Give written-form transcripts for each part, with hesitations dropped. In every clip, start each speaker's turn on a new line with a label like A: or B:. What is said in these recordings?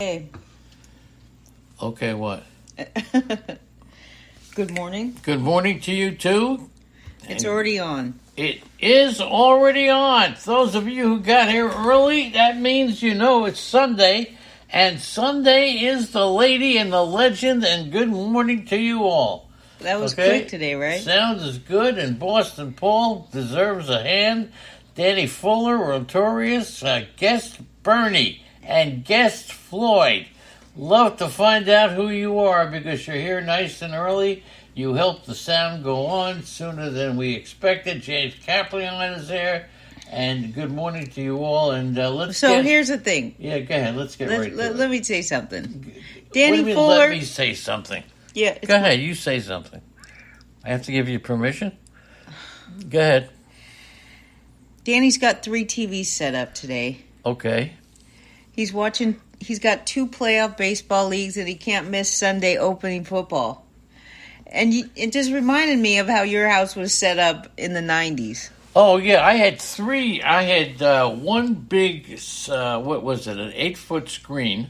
A: Hey.
B: Okay, what?
A: Good morning.
B: Good morning to you, too.
A: It's already on.
B: It is already on. Those of you who got here early, that means you know it's Sunday. And Sunday is the lady and the legend, and good morning to you all.
A: That was quick today, right?
B: Sounds is good, and Boston Paul deserves a hand. Danny Fuller, Rotorius, guest Bernie, and guest Floyd. Love to find out who you are because you're here nice and early. You help the sound go on sooner than we expected. James Caplion is there. And good morning to you all. And
A: here's the thing.
B: Yeah, go ahead. Let's get right to it.
A: Let me say something.
B: What
A: Danny
B: do you mean,
A: Fuller.
B: let me say something?
A: Yeah.
B: Go ahead. You say something. I have to give you permission? Go ahead.
A: Danny's got 3 TVs set up today.
B: Okay.
A: He's got 2 playoff baseball leagues and he can't miss Sunday opening football. And it just reminded me of how your house was set up in the 90s.
B: Oh, yeah. I had 3. I had one big, what was it, an 8-foot screen.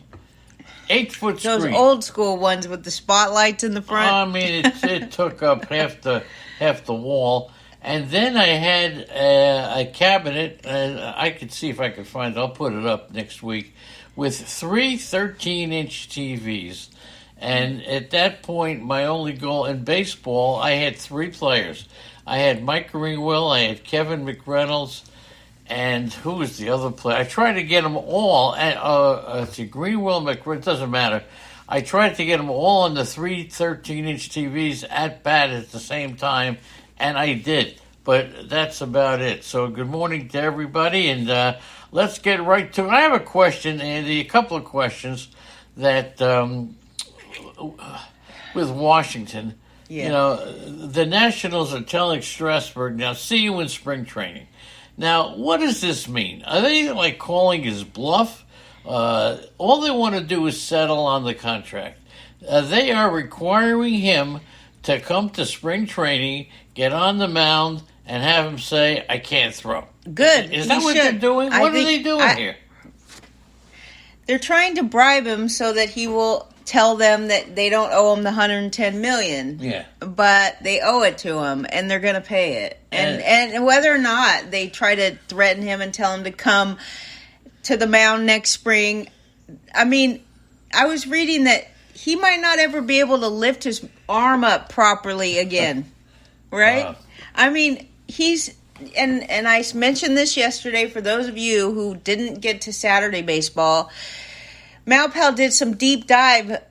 B: 8-foot screen.
A: Those old school ones with the spotlights in the front.
B: I mean, it took up half the wall. And then I had a cabinet, and I could see if I could find it. I'll put it up next week, with 3 13-inch TVs. And at that point, my only goal in baseball, I had 3 players. I had Mike Greenwell, I had Kevin McReynolds, and who was the other player? I tried to get them all. Greenwell, McReynolds, it doesn't matter. I tried to get them all on the 3 13-inch TVs at bat at the same time, and I did. But that's about it. So good morning to everybody, and let's get right to it. I have a question, Andy, a couple of questions that with Washington.
A: Yeah.
B: You know, the Nationals are telling Strasburg, now see you in spring training. Now, what does this mean? Are they like calling his bluff? All they want to do is settle on the contract. They are requiring him to come to spring training, get on the mound, and have him say, I can't throw.
A: Good.
B: Is that what they're doing? What are they doing here?
A: They're trying to bribe him so that he will tell them that they don't owe him the $110 million.
B: Yeah.
A: But they owe it to him, and they're going to pay it. And whether or not they try to threaten him and tell him to come to the mound next spring, I mean, I was reading that he might not ever be able to lift his arm up properly again. Right?
B: Wow.
A: I mean, and I mentioned this yesterday for those of you who didn't get to Saturday baseball. Malpal did some deep dive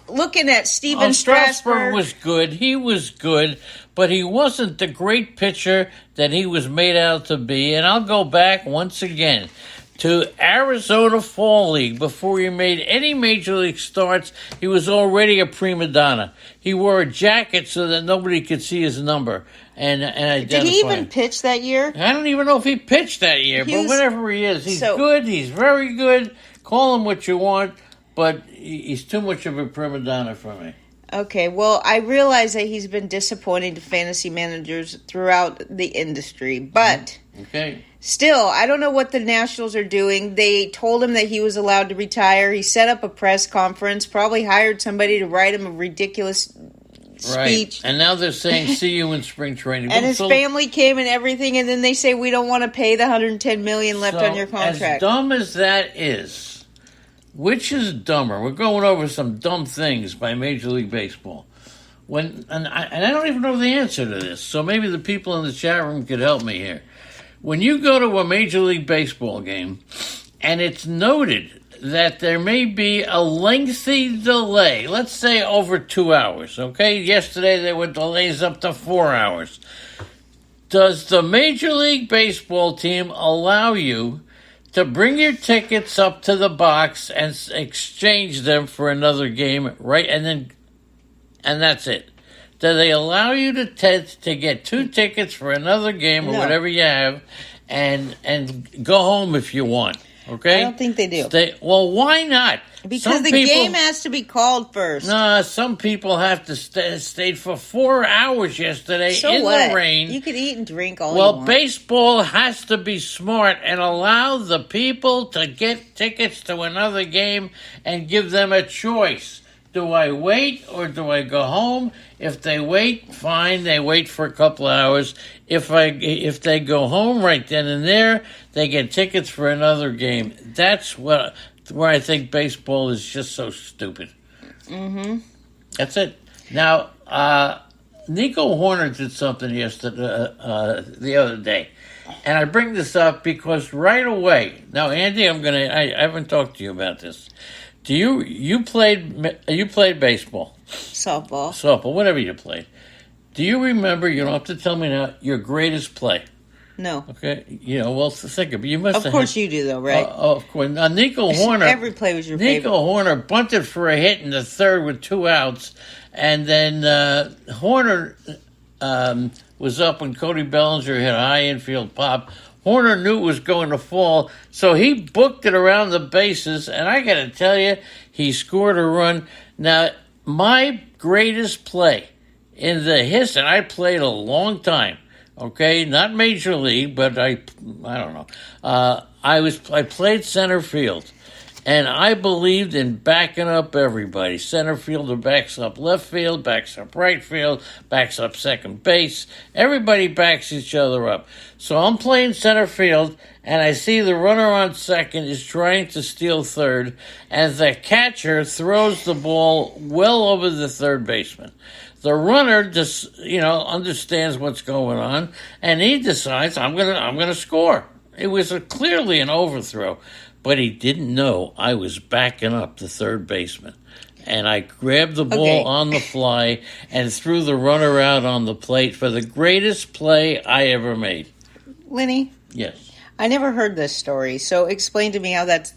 A: looking at Steven Strasburg.
B: Was good. He was good, but he wasn't the great pitcher that he was made out to be. And I'll go back once again to Arizona Fall League. Before he made any major league starts, he was already a prima donna. He wore a jacket so that nobody could see his number and identify.
A: Did he even pitch that year?
B: I don't even know if he pitched that year, but whatever he is, he's good. He's very good. Call him what you want, but he's too much of a prima donna for me.
A: Okay, well, I realize that he's been disappointing to fantasy managers throughout the industry, but
B: okay.
A: Still, I don't know what the Nationals are doing. They told him that he was allowed to retire. He set up a press conference, probably hired somebody to write him a ridiculous speech.
B: And now they're saying, see you in spring training.
A: And his family came and everything, and then they say, we don't want to pay the $110 million left on your contract.
B: As dumb as that is, which is dumber? We're going over some dumb things by Major League Baseball. And I don't even know the answer to this, so maybe the people in the chat room could help me here. When you go to a Major League Baseball game, and it's noted that there may be a lengthy delay, let's say over 2 hours, okay? Yesterday there were delays up to 4 hours. Does the Major League Baseball team allow you to bring your tickets up to the box and exchange them for another game, right? And that's it. Do they allow you to get 2 tickets for another game or whatever you have and go home if you want? Okay?
A: I don't think they do.
B: Well, why not?
A: Because the game has to be called first.
B: No, some people have to stay for 4 hours yesterday the rain.
A: You could eat and drink all you want.
B: Well, baseball has to be smart and allow the people to get tickets to another game and give them a choice. Do I wait or do I go home? If they wait, fine, they wait for a couple of hours. If they go home right then and there, they get tickets for another game. That's where I think baseball is just so stupid. Mm-hmm. That's it. Now, Nico Horner did something yesterday, the other day. And I bring this up because right away, now Andy, I haven't talked to you about this. You played baseball, softball, whatever you played. Do you remember? You don't have to tell me now. Your greatest play?
A: No.
B: Okay. Well, think of it. You must.
A: Of course, you do though, right?
B: Of course. Now, Nico Horner.
A: Every play was your favorite.
B: Nico Horner bunted for a hit in the third with 2 outs, and then Horner was up when Cody Bellinger hit a high infield pop. Horner knew it was going to fall, so he booked it around the bases, and I got to tell you, he scored a run. Now, my greatest play in the history, and I played a long time, okay, not major league, but I don't know. I played center field, and I believed in backing up everybody. Center fielder backs up left field, backs up right field, backs up second base. Everybody backs each other up. So I'm playing center field, and I see the runner on second is trying to steal third, and the catcher throws the ball well over the third baseman. The runner just, understands what's going on, and he decides I'm gonna score. It was clearly an overthrow, but he didn't know I was backing up the third baseman. And I grabbed the ball on the fly and threw the runner out on the plate for the greatest play I ever made.
A: Lenny?
B: Yes.
A: I never heard this story, so explain to me how that's...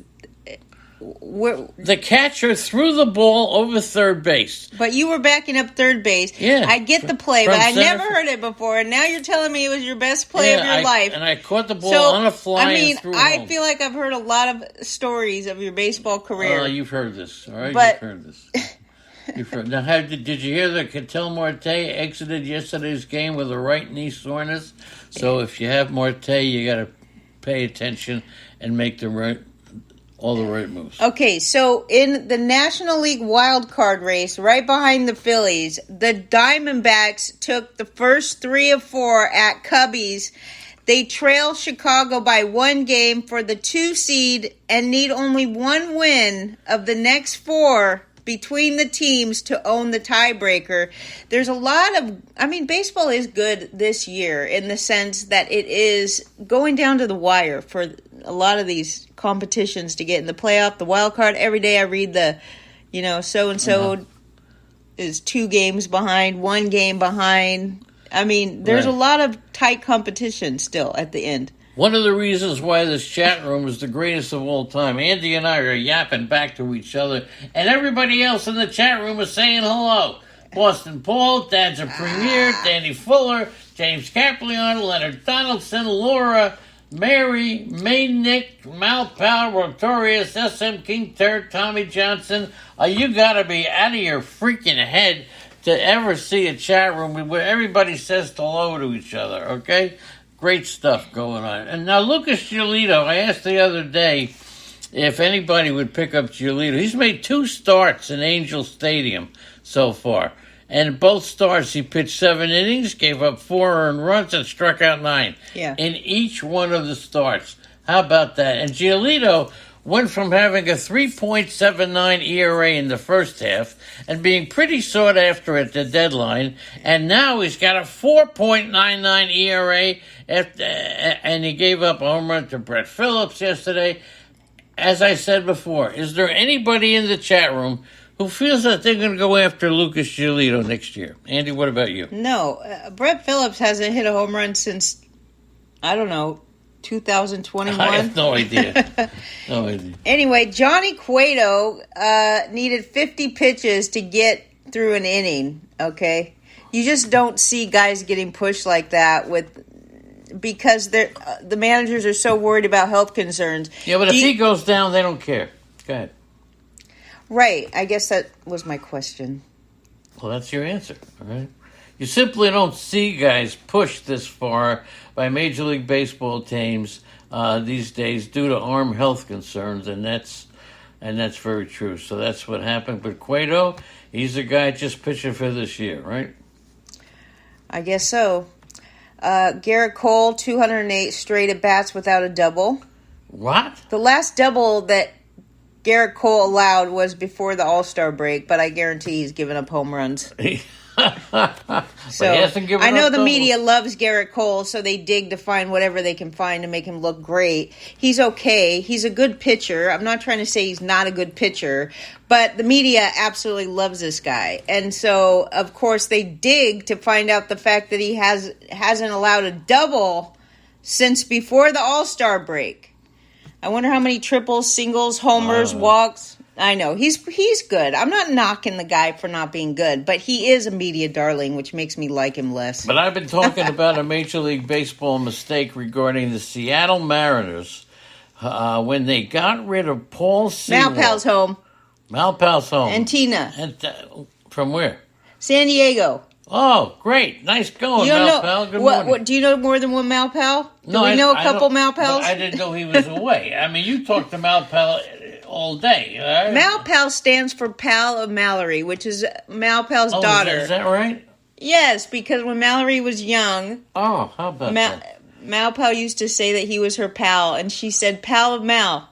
B: The catcher threw the ball over third base.
A: But you were backing up third base.
B: Yeah.
A: I get the play, but I never heard it before, and now you're telling me it was your best play of your life.
B: And I caught the ball on a fly and threw it home.
A: feel like I've heard a lot of stories of your baseball career.
B: Oh, you've heard this, all right?
A: But,
B: you've heard this. Now, did you hear that Ketel Marte exited yesterday's game with a right knee soreness? So if you have Marte, you got to pay attention and make all the right moves. Okay,
A: so in the National League wild card race, right behind the Phillies, the Diamondbacks took the first 3 of 4 at Cubbies. They trail Chicago by 1 game for the 2 seed and need only 1 win of the next 4 between the teams to own the tiebreaker. There's a lot of, baseball is good this year in the sense that it is going down to the wire for a lot of these competitions to get in the playoff, the wild card. Every day I read so-and-so is 2 games behind, 1 game behind. There's a lot of tight competition still at the end.
B: One of the reasons why this chat room is the greatest of all time, Andy and I are yapping back to each other, and everybody else in the chat room is saying hello. Boston Paul, Dad's a Premier, Danny Fuller, James Caplion, Leonard Donaldson, Laura, Mary, May Nick, Malpal, Rotorius, SM King Turd, Tommy Johnson. You gotta be out of your freaking head to ever see a chat room where everybody says hello to each other, okay? Great stuff going on. And now Lucas Giolito, I asked the other day if anybody would pick up Giolito. He's made 2 starts in Angel Stadium so far. And in both starts, he pitched 7 innings, gave up 4 earned runs, and struck out 9 in each one of the starts. How about that? And Giolito went from having a 3.79 ERA in the first half and being pretty sought after at the deadline, and now he's got a 4.99 ERA, and he gave up a home run to Brett Phillips yesterday. As I said before, is there anybody in the chat room who feels that they're going to go after Lucas Giolito next year? Andy, what about you?
A: No. Brett Phillips hasn't hit a home run since, 2021.
B: I have no idea.
A: Anyway, Johnny Cueto needed 50 pitches to get through an inning, okay? You just don't see guys getting pushed like that with because the managers are so worried about health concerns.
B: Yeah, but if he goes down, they don't care. Go ahead.
A: Right. I guess that was my question.
B: Well, that's your answer, all right? You simply don't see guys pushed this far by Major League Baseball teams these days due to arm health concerns, and that's very true. So that's what happened. But Cueto, he's a guy just pitching for this year, right?
A: I guess so. Garrett Cole, 208 straight at bats without a double.
B: What?
A: The last double that Garrett Cole allowed was before the All-Star break, but I guarantee he's given up home runs. So I know the media loves Garrett Cole, so they dig to find whatever they can find to make him look great. He's okay. He's a good pitcher. I'm not trying to say he's not a good pitcher, but the media absolutely loves this guy. And so, of course, they dig to find out the fact that he hasn't allowed a double since before the All-Star break. I wonder how many triples, singles, homers, walks. I know. He's good. I'm not knocking the guy for not being good, but he is a media darling, which makes me like him less.
B: But I've been talking about a Major League Baseball mistake regarding the Seattle Mariners when they got rid of Paul Sewald.
A: Malpal's home.
B: Malpal's home.
A: And Tina.
B: And from where?
A: San Diego.
B: Oh, great. Nice going, Malpal. Good morning.
A: What, do you know more than one Malpal? Do we know a couple Malpals?
B: I didn't know he was away. I mean, you talked to Malpal all day. Right?
A: Malpal stands for Pal of Mallory, which is Malpal's daughter.
B: Is that right?
A: Yes, because when Mallory was young...
B: Oh, how about that?
A: Malpal used to say that he was her pal, and she said, Pal of Mal.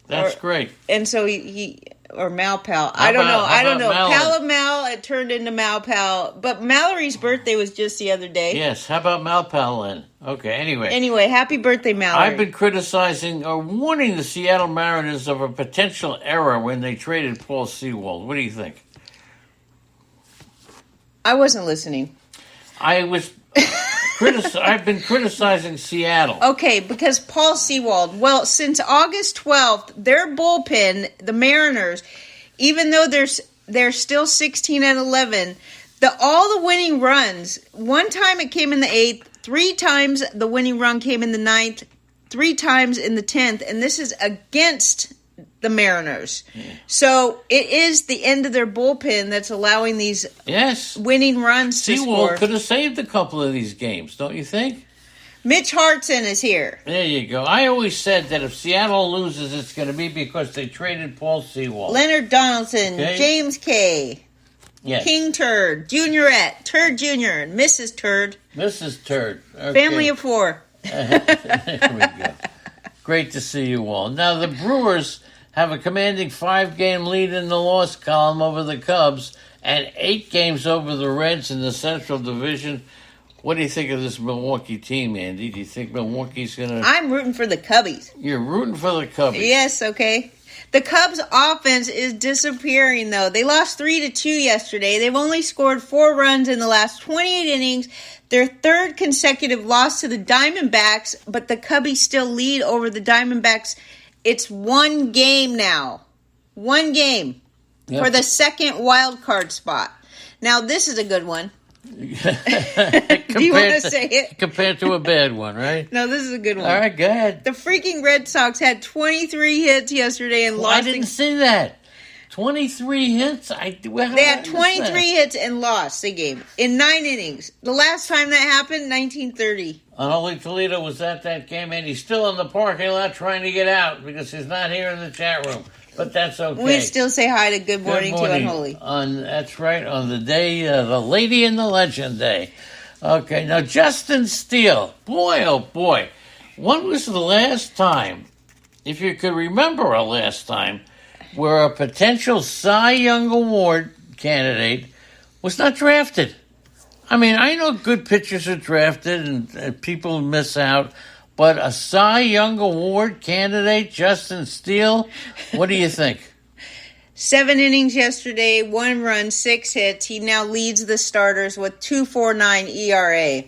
B: That's great.
A: And so he or Malpal. I don't know. Pal of Mal, it turned into Malpal. But Mallory's birthday was just the other day.
B: Yes, how about Malpal then? Okay,
A: Anyway, happy birthday, Mallory.
B: I've been criticizing or warning the Seattle Mariners of a potential error when they traded Paul Sewald. What do you think?
A: I wasn't listening.
B: I've been criticizing Seattle.
A: Okay, because Paul Sewald, well, since August 12th, their bullpen, the Mariners, even though they're still 16 and 11, all the winning runs, one time it came in the 8th, 3 times the winning run came in the 9th, 3 times in the 10th, and this is against the Mariners. Yeah. So it is the end of their bullpen that's allowing these winning runs to score.
B: Sewald could have saved a couple of these games, don't you think?
A: Mitch Hartson is here.
B: There you go. I always said that if Seattle loses, it's going to be because they traded Paul Sewald.
A: Leonard Donaldson, James K.
B: Yes.
A: King Turd, Juniorette, Turd Jr., and Mrs. Turd.
B: Mrs. Turd. Okay.
A: Family of 4.
B: There we go. Great to see you all. Now, the Brewers have a commanding 5-game lead in the loss column over the Cubs and 8 games over the Reds in the Central Division. What do you think of this Milwaukee team, Andy? Do you think Milwaukee's going to...
A: I'm rooting for the Cubbies.
B: You're rooting for the Cubbies?
A: Yes, okay. The Cubs' offense is disappearing, though. They lost 3-2 yesterday. They've only scored 4 runs in the last 28 innings. Their 3rd consecutive loss to the Diamondbacks, but the Cubbies still lead over the Diamondbacks. It's 1 game now. 1 game for the 2nd wild card spot. Now, this is a good one. Do you want to say it?
B: Compared to a bad one, right?
A: No, this is a good one.
B: All right, go ahead.
A: The freaking Red Sox had 23 hits yesterday and lost.
B: I didn't see that. 23 hits?
A: They had 23 hits and lost the game in 9 innings. The last time that happened, 1930.
B: Unholy Toledo was at that game, and he's still in the parking lot trying to get out because he's not here in the chat room. But that's okay.
A: We still say hi to Good Morning to Unholy.
B: That's right, on the day, the Lady and the Legend Day. Okay, now Justin Steele. Boy, oh boy. When was the last time, if you could remember a last time, where a potential Cy Young Award candidate was not drafted? I mean, I know good pitchers are drafted and people miss out, but a Cy Young Award candidate, Justin Steele, what do you think?
A: 7 innings yesterday, 1 run, 6 hits. He now leads the starters with 2.49 ERA.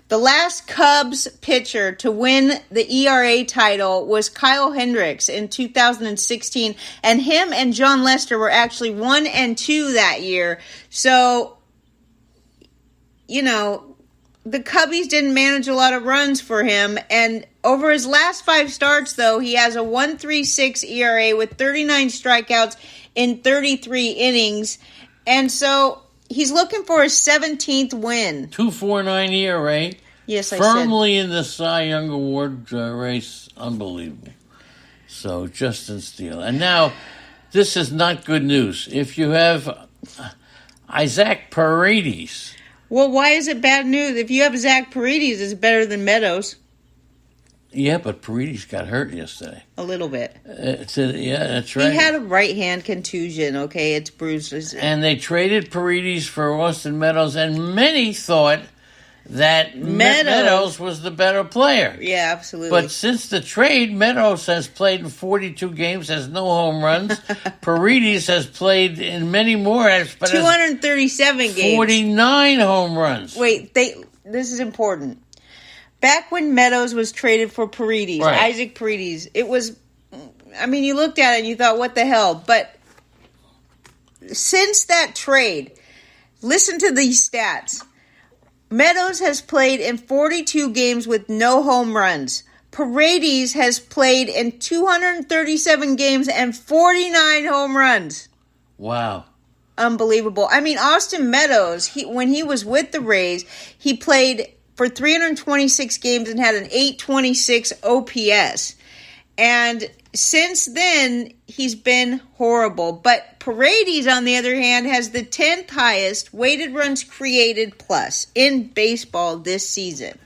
A: The last Cubs pitcher to win the ERA title was Kyle Hendricks in 2016, and him and John Lester were actually 1-2 that year. So, you know, the Cubbies didn't manage a lot of runs for him. And over his last 5 starts, though, he has a 1.36 ERA with 39 strikeouts in 33 innings. And so he's looking for his 17th win.
B: 2.49 ERA.
A: Yes, I said.
B: Firmly in the Cy Young Award race. Unbelievable. So, Justin Steele. And now, this is not good news. If you have Isaac Paredes.
A: Well, why is it bad news? If you have Zach Paredes, it's better than Meadows.
B: Yeah, but Paredes got hurt yesterday.
A: A little bit.
B: Yeah, that's right.
A: He had a right hand contusion, okay? It's bruised.
B: And they traded Paredes for Austin Meadows, and many thought that Meadows was the better player.
A: Yeah, absolutely.
B: But since the trade, Meadows has played in 42 games, has no home runs. Paredes has played in many more.
A: 237 games.
B: 49 home runs.
A: Wait, this is important. Back when Meadows was traded for Paredes,
B: right.
A: Isaac Paredes, it was, I mean, you looked at it and you thought, what the hell? But since that trade, listen to these stats. Meadows has played in 42 games with no home runs. Paredes has played in 237 games and 49 home runs.
B: Wow.
A: Unbelievable. I mean, Austin Meadows, when he was with the Rays, he played for 326 games and had an 826 OPS. And since then, he's been horrible. But Paredes, on the other hand, has the 10th highest weighted runs created plus in baseball this season.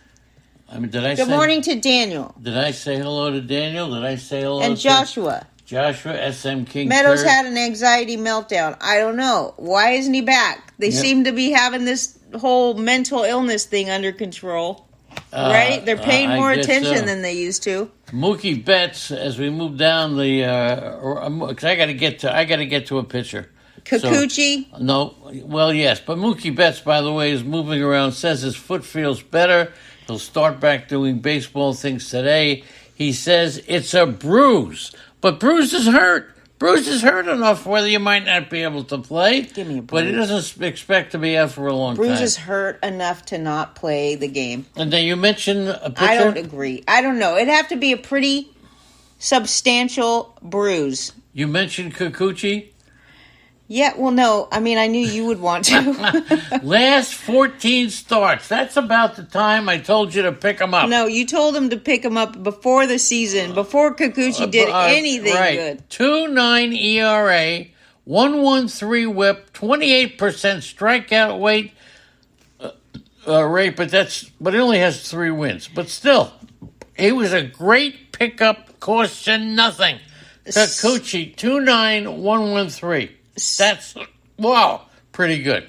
B: I mean,
A: Good morning to Daniel.
B: Did I say hello to Daniel? Did I say hello
A: and
B: to
A: Joshua?
B: Joshua, SM King.
A: Meadows had an anxiety meltdown. I don't know. Why isn't he back? They seem to be having this whole mental illness thing under control. Right? They're paying more attention than they used to.
B: Mookie Betts, as we move down the, because I got to get to a pitcher.
A: Kikuchi?
B: So, no, well, yes, but Mookie Betts, by the way, is moving around. Says his foot feels better. He'll start back doing baseball things today. He says it's a bruise, but Bruce is hurt. Bruce is hurt enough whether you might not be able to play.
A: Give me a break.
B: But he doesn't expect to be out for a long time.
A: Bruce is hurt enough to not play the game.
B: And then you mentioned a pitcher?
A: I don't agree. I don't know. It'd have to be a pretty substantial bruise.
B: You mentioned Kikuchi?
A: Yeah, well, no. I mean, I knew you would want to.
B: Last 14 starts. That's about the time I told you to pick him up.
A: No, you told him to pick him up before the season, before Kikuchi did anything good.
B: 2.9 ERA, 1.13 WHIP, 28% strikeout rate, but he only has 3 wins. But still, he was a great pickup, cost you nothing. Kikuchi, 2.9, 1.13. That's, wow, pretty good.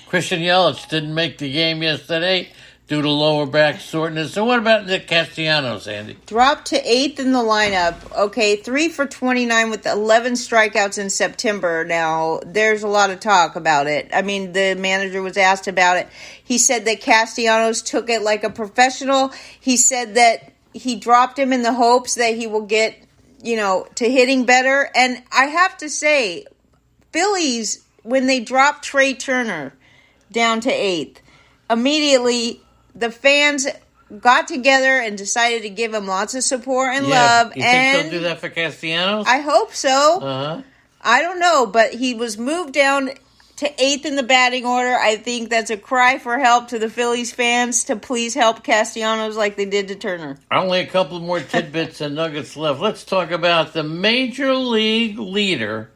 B: Christian Yelich didn't make the game yesterday due to lower back soreness. So what about Nick Castellanos, Andy?
A: Dropped to 8th in the lineup. Okay, 3 for 29 with 11 strikeouts in September. Now, there's a lot of talk about it. I mean, the manager was asked about it. He said that Castellanos took it like a professional. He said that he dropped him in the hopes that he will get, to hitting better. And I have to say, Phillies, when they dropped Trey Turner down to 8th, immediately the fans got together and decided to give him lots of support and love.
B: You think they'll do that for Castellanos?
A: I hope so.
B: Uh-huh.
A: I don't know, but he was moved down to 8th in the batting order. I think that's a cry for help to the Phillies fans to please help Castellanos like they did to Turner.
B: Only a couple more tidbits and nuggets left. Let's talk about the Major League leader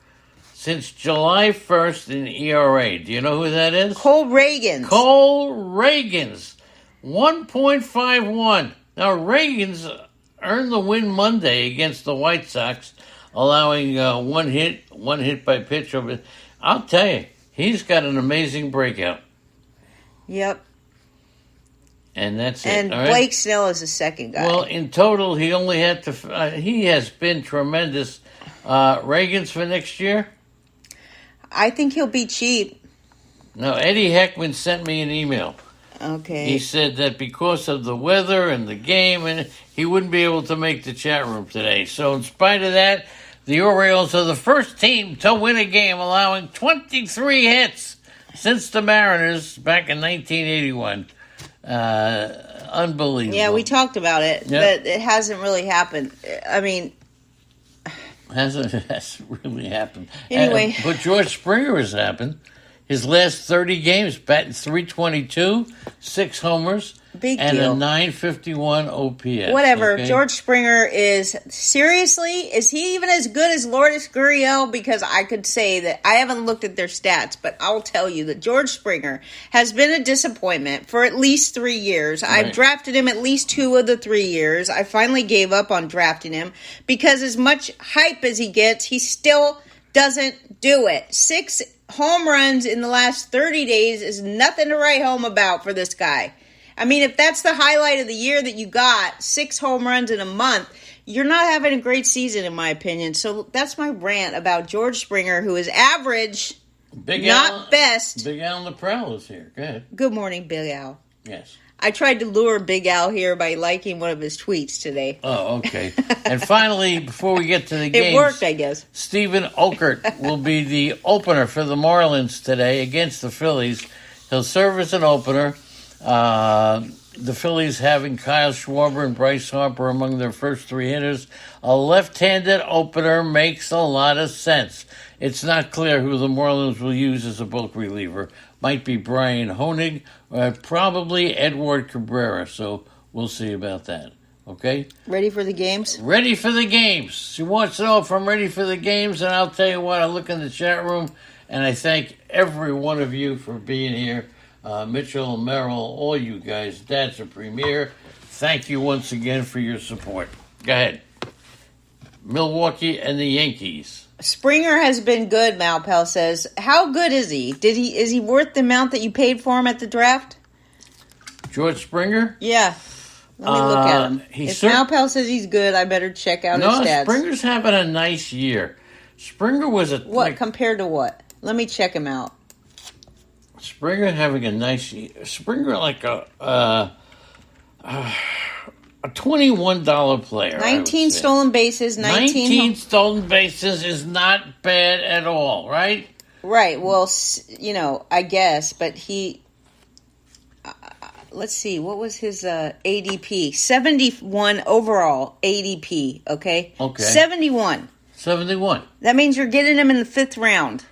B: since July 1st in ERA. Do you know who that is?
A: Cole Reagans.
B: 1.51. Now, Reagans earned the win Monday against the White Sox, allowing one hit by pitch. I'll tell you, he's got an amazing breakout.
A: Yep.
B: And that's it.
A: And Blake Snell is the second guy.
B: Well, in total, he only had to. He has been tremendous. Reagans for next year?
A: I think he'll be cheap.
B: No, Eddie Heckman sent me an email.
A: Okay.
B: He said that because of the weather and the game, and he wouldn't be able to make the chat room today. So in spite of that, the Orioles are the first team to win a game, allowing 23 hits since the Mariners back in 1981. Unbelievable.
A: Yeah, we talked about it,
B: Yep.
A: but it hasn't really happened. I mean,
B: Hasn't really happened.
A: Anyway.
B: But George Springer has happened. His last 30 games, batting .322, 6 homers,
A: big
B: and
A: deal.
B: a .951 OPS.
A: Whatever.
B: Okay?
A: George Springer is is he even as good as Lourdes Gurriel? Because I could say that I haven't looked at their stats, but I'll tell you that George Springer has been a disappointment for at least 3 years.
B: Right.
A: I've drafted him at least 2 of the 3 years. I finally gave up on drafting him because as much hype as he gets, he still doesn't do it. 6 home runs in the last 30 days is nothing to write home about for this guy. I mean, if that's the highlight of the year that you got, 6 home runs in a month, you're not having a great season, in my opinion. So that's my rant about George Springer, who is average, not best.
B: Big Al Naprell is here. Go ahead.
A: Good morning, Big Al.
B: Yes.
A: I tried to lure Big Al here by liking one of his tweets today.
B: Oh, okay. And finally, before we get to the games,
A: It worked, I guess.
B: Stephen Okert will be the opener for the Marlins today against the Phillies. He'll serve as an opener. The Phillies having Kyle Schwarber and Bryce Harper among their first 3 hitters. A left-handed opener makes a lot of sense. It's not clear who the Marlins will use as a bulk reliever. Might be Brian Honig or probably Edward Cabrera. So we'll see about that. Okay?
A: Ready for the games?
B: Ready for the games. She wants to know if I'm ready for the games, and I'll tell you what, I look in the chat room, and I thank every one of you for being here. Mitchell, Merrill, all you guys, Dad's a Premier. Thank you once again for your support. Go ahead. Milwaukee and the Yankees.
A: Springer has been good, Malpel says. How good is he? Is he worth the amount that you paid for him at the draft?
B: George Springer?
A: Yeah. Let me look at him. If Malpel says he's good, I better check out his stats.
B: Springer's having a nice year. Springer was
A: compared to what? Let me check him out.
B: Springer having a nice year. Springer like a $21 player.
A: 19 stolen bases.
B: 19 stolen bases is not bad at all, right?
A: Right. Well, I guess, but he. Let's see. What was his ADP? 71 overall ADP. Okay. 71. That means you're getting him in the 5th round.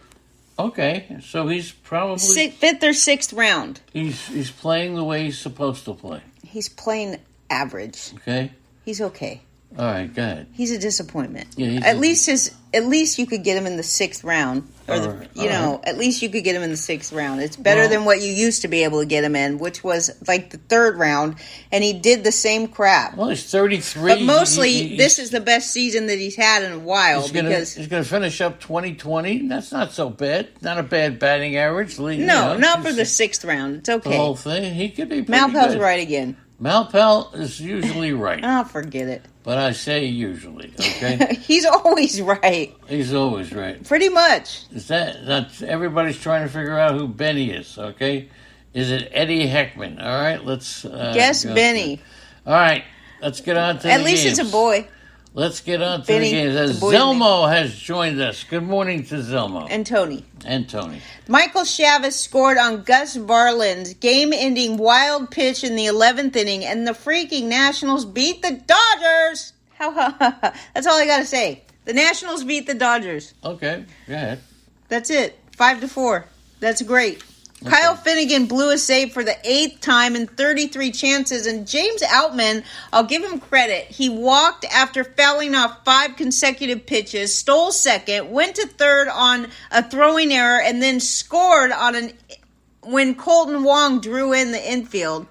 B: Okay, so he's probably
A: 5th or 6th round.
B: He's playing the way he's supposed to play.
A: He's playing average.
B: Okay.
A: He's okay.
B: All right, go ahead.
A: He's a disappointment.
B: Yeah,
A: at least you could get him in the 6th round, at least you could get him in the 6th round. It's better than what you used to be able to get him in, which was like the 3rd round, and he did the same crap.
B: Well, he's 33.
A: But mostly, this is the best season that he's had in a while
B: he's going to finish up 2020. That's not so bad. Not a bad batting average.
A: Not for the 6th round. It's okay.
B: The whole thing. He could be pretty
A: Malpel's
B: good.
A: right again.
B: Malpel is usually right.
A: Oh, forget it.
B: But I say usually, okay?
A: He's always right.
B: He's always right.
A: Pretty much.
B: Is that's everybody's trying to figure out who Benny is, okay? Is it Eddie Heckman? All right, let's
A: guess Benny.
B: All right, let's get on to the games.
A: At least it's a boy.
B: Let's get on to the games. Zelmo has joined us. Good morning to Zelmo.
A: And Tony.
B: Michael
A: Chavis scored on Gus Varland's game-ending wild pitch in the 11th inning, and the freaking Nationals beat the Dodgers. That's all I got to say. The Nationals beat the Dodgers.
B: Okay, go ahead.
A: That's it. 5-4. That's great. Okay. Kyle Finnegan blew a save for the 8th time in 33 chances, and James Outman, I'll give him credit, he walked after fouling off 5 consecutive pitches, stole second, went to third on a throwing error, and then scored when Colton Wong drew in the infield.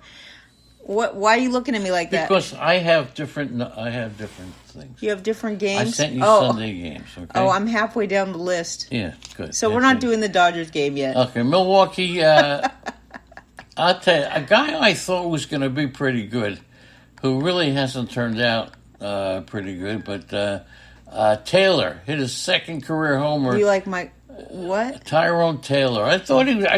A: Why are you looking at me like that?
B: Because I have different things.
A: You have different games?
B: I sent you Sunday games, okay?
A: Oh, I'm halfway down the list.
B: Yeah, good.
A: So we're not doing the Dodgers game yet.
B: Okay, Milwaukee, I'll tell you, a guy I thought was going to be pretty good, who really hasn't turned out pretty good, but Taylor hit his 2nd career homer.
A: Do you like my... What?
B: Tyrone Taylor. I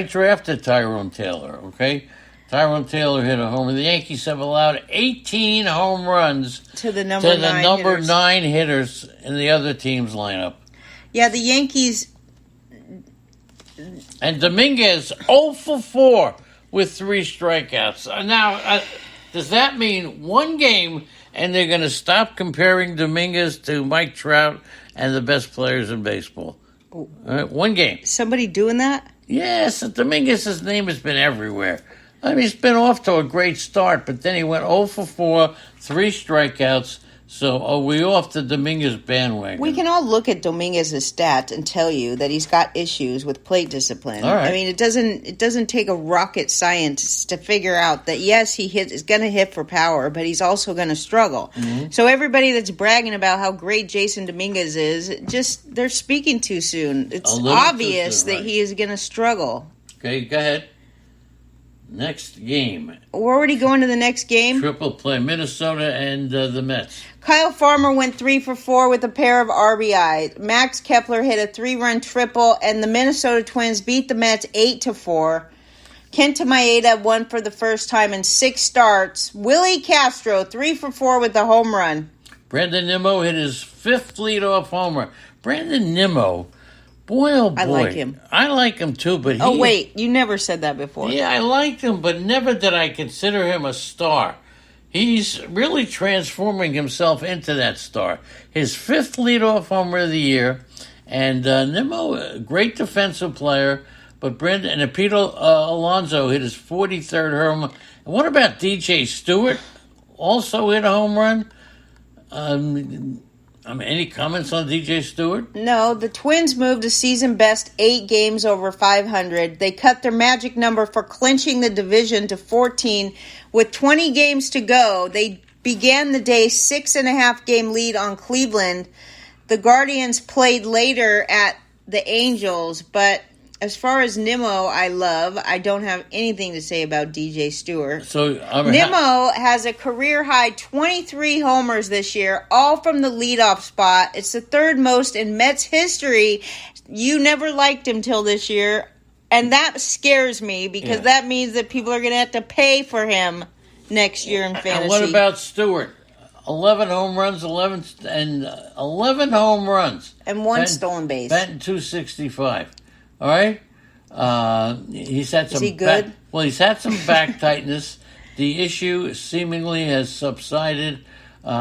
B: drafted Tyrone Taylor, okay? Tyrone Taylor hit a homer. The Yankees have allowed 18 home runs
A: to the number
B: And Dominguez 0 for 4 with 3 strikeouts. Now, does that mean one game and they're going to stop comparing Dominguez to Mike Trout and the best players in baseball? All right, one game.
A: Somebody doing that?
B: Yes, Dominguez's name has been everywhere. I mean, he's been off to a great start, but then he went 0 for 4, 3 strikeouts. So are we off the Dominguez bandwagon?
A: We can all look at Dominguez's stats and tell you that he's got issues with plate discipline.
B: All right.
A: I mean, it doesn't take a rocket scientist to figure out that yes, is going to hit for power, but he's also going to struggle. Mm-hmm. So everybody that's bragging about how great Jason Dominguez is, they're speaking too soon. It's obvious that he is going to struggle.
B: Okay, go ahead. Next game.
A: We're already going to the next game.
B: Triple play, Minnesota and the Mets.
A: Kyle Farmer went 3 for 4 with a pair of RBI. Max Kepler hit a 3-run triple, and the Minnesota Twins beat the Mets 8-4. Kenta Maeda won for the first time in 6 starts. Willie Castro 3 for 4 with a home run.
B: Brandon Nimmo hit his 5th leadoff homer. Brandon Nimmo. Boy, oh boy.
A: I like him.
B: I like him too, but
A: Oh, wait. You never said that before.
B: Yeah, I liked him, but never did I consider him a star. He's really transforming himself into that star. His 5th leadoff homer of the year. And Nimmo, a great defensive player. But Brendan and Pete Alonso hit his 43rd home run. And what about DJ Stewart? Also hit a home run. Any comments on DJ Stewart?
A: No, the Twins moved a season-best 8 games over 500. They cut their magic number for clinching the division to 14. With 20 games to go, they began the day 6.5-game lead on Cleveland. The Guardians played later at the Angels, but as far as Nimmo, I don't have anything to say about DJ Stewart.
B: So
A: Nimmo has a career-high 23 homers this year, all from the leadoff spot. It's the 3rd most in Mets history. You never liked him till this year, and that scares me because that means that people are going to have to pay for him next year in fantasy.
B: And what about Stewart? 11 home runs, 11 home runs.
A: And 1 stolen base.
B: Batting .265. All right. He's had some.
A: Is he good?
B: He's had some back tightness. The issue seemingly has subsided. But